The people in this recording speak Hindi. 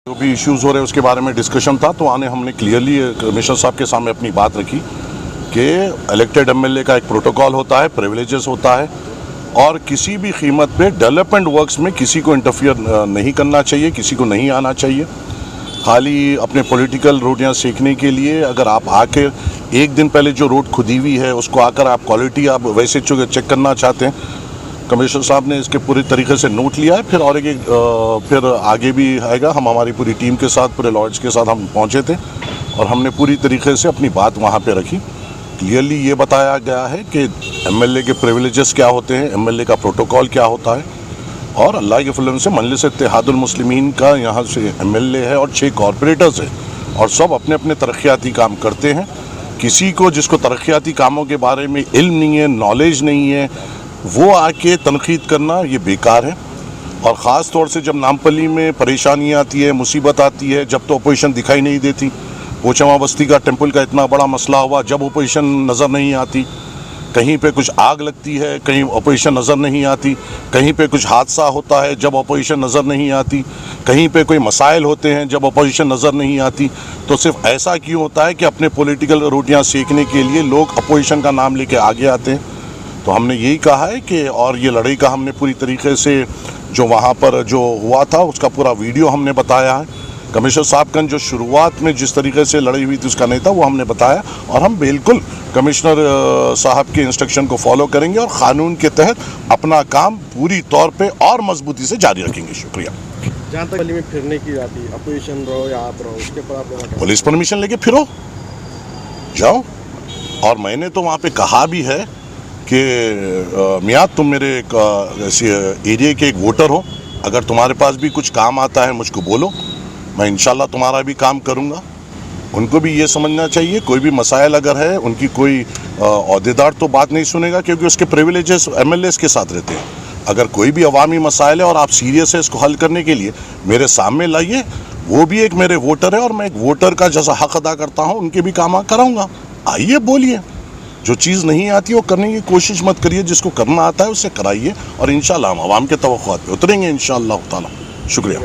जो भी इश्यूज़ हो रहे हैं उसके बारे में डिस्कशन था, तो हमने क्लियरली कमिश्नर साहब के सामने अपनी बात रखी कि इलेक्टेड एमएलए का एक प्रोटोकॉल होता है, प्रिविलेजेस होता है और किसी भी कीमत पे डेवलपमेंट वर्क्स में किसी को इंटरफियर नहीं करना चाहिए, किसी को नहीं आना चाहिए। खाली अपने पॉलिटिकल रोटियां सेकने के लिए अगर आप आके एक दिन पहले जो रोड खुदी हुई है उसको आकर आप क्वालिटी आप वैसे चेक करना चाहते हैं, कमिश्नर साहब ने इसके पूरी तरीके से नोट लिया है। फिर आगे भी आएगा। हम हमारी पूरी टीम के साथ, पूरे लॉयर्स के साथ हम पहुंचे थे और हमने पूरी तरीके से अपनी बात वहां पे रखी। क्लियरली ये बताया गया है कि एमएलए के प्रिविलेजेस क्या होते हैं, एमएलए का प्रोटोकॉल क्या होता है और अल्लाह के फजल से मजलिस इत्तेहादुल मुस्लिमीन का यहाँ से एमएलए है और 6 कॉरपोरेटर्स हैं और सब अपने अपने तरक्याती काम करते हैं। किसी को जिसको तरक्याती कामों के बारे में इल्म नहीं है, नॉलेज नहीं है, वो आके तनकीद करना ये बेकार है। और ख़ास तौर से जब नामपल्ली में परेशानी आती है, मुसीबत आती है, जब तो अपोजिशन दिखाई नहीं देती। पोचमा बस्ती का टेंपल का इतना बड़ा मसला हुआ, जब अपोजिशन नज़र नहीं आती। कहीं पे कुछ आग लगती है, कहीं अपोजिशन नज़र नहीं आती। कहीं पे कुछ हादसा होता है, जब अपोजिशन नज़र नहीं आती। कहीं पे कोई मसाइल होते हैं, जब अपोजिशन नज़र नहीं आती। तो सिर्फ ऐसा क्यों होता है कि अपने पॉलिटिकल रोटियां सेकने के लिए लोग अपोजिशन का नाम लेके आगे आते हैं। तो हमने यही कहा है कि और ये लड़ाई का हमने पूरी तरीके से जो वहाँ पर जो हुआ था उसका पूरा वीडियो हमने बताया है। कमिश्नर साहब का जो शुरुआत में जिस तरीके से लड़ाई हुई थी उसका नहीं था, वो हमने बताया और हम बिल्कुल कमिश्नर साहब के इंस्ट्रक्शन को फॉलो करेंगे और क़ानून के तहत अपना काम पूरी तौर पे और मजबूती से जारी रखेंगे। शुक्रिया। जहाँ तक में फिरने की आती, अपोजिशन रहो या आप रहो, उसके पर आप पुलिस परमिशन लेके फिरो, जाओ। और मैंने तो वहाँ पे कहा भी है कि मियाँ तुम मेरे एरिया के एक वोटर हो, अगर तुम्हारे पास भी कुछ काम आता है मुझको बोलो, मैं इंशाल्लाह तुम्हारा भी काम करूँगा। उनको भी ये समझना चाहिए कोई भी मसाइल अगर है, उनकी कोई अहदेदार तो बात नहीं सुनेगा क्योंकि उसके प्रिविलेजेस एमएलएस के साथ रहते हैं। अगर कोई भी अवामी मसाइल है और आप सीरियस है इसको हल करने के लिए, मेरे सामने लाइए। वो भी एक मेरे वोटर है और मैं एक वोटर का जैसा हक अदा करता हूँ उनके भी काम कराऊँगा। आइए बोलिए, जो चीज़ नहीं आती वो करने की कोशिश मत करिए, जिसको करना आता है उससे कराइए और इंशाल्लाह हम आवाम के तवक्कुआत पे उतरेंगे इंशाअल्लाह ताला। शुक्रिया।